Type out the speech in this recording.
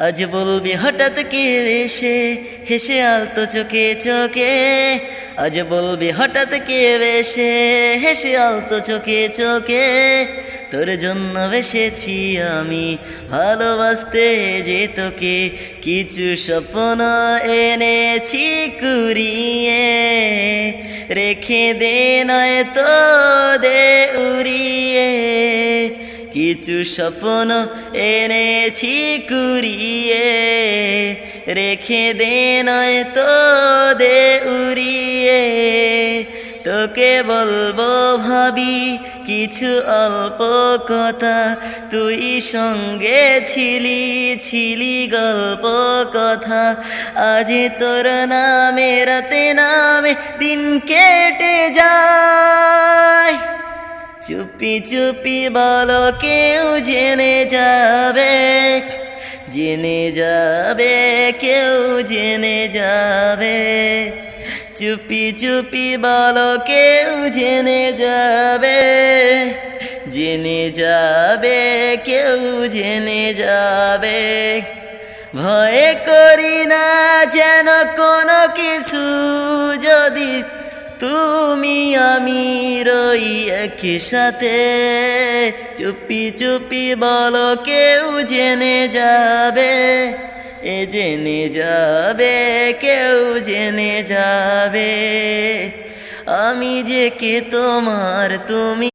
আজ বলবি হঠাৎ কেউ এসে হেসে আলতো চোখে চোখে। আজ বলবি হঠাৎ কেউ এসে হেসে আলতো চোখে চোখে। তোর জন্য বেসেছি আমি ভালোবাসতে যে তোকে, কিছু স্বপ্ন এনেছি কুড়িয়ে। রেখে দে নয় তো দে উড়িয়ে, কিছু স্বপ্ন এনেছি কুড়িয়ে। রেখে দে নয় তো দে উড়িয়ে। তোকে বলবো ভাবি কিছু অল্প কথা, তুই সঙ্গে ছিলি গল্প কথা। আজ তোর নামে রাতে নামে দিন কেটে যায়। চুপি চুপি বলো কেউ জেনে যাবে, জেনে যাবে কেউ জেনে যাবে। চুপি চুপি বলো কেউ জেনে যাবে, জেনে যাবে কেউ জেনে যাবে। ভয় করি না যেন কোনো কিছু, যদি তুমি আমি রই একই সাথে। চুপি চুপি বলো কেউ জেনে যাবে, এ জেনে যাবে কেউ জেনে যাবে। আমি যে কে তোমার, তুমি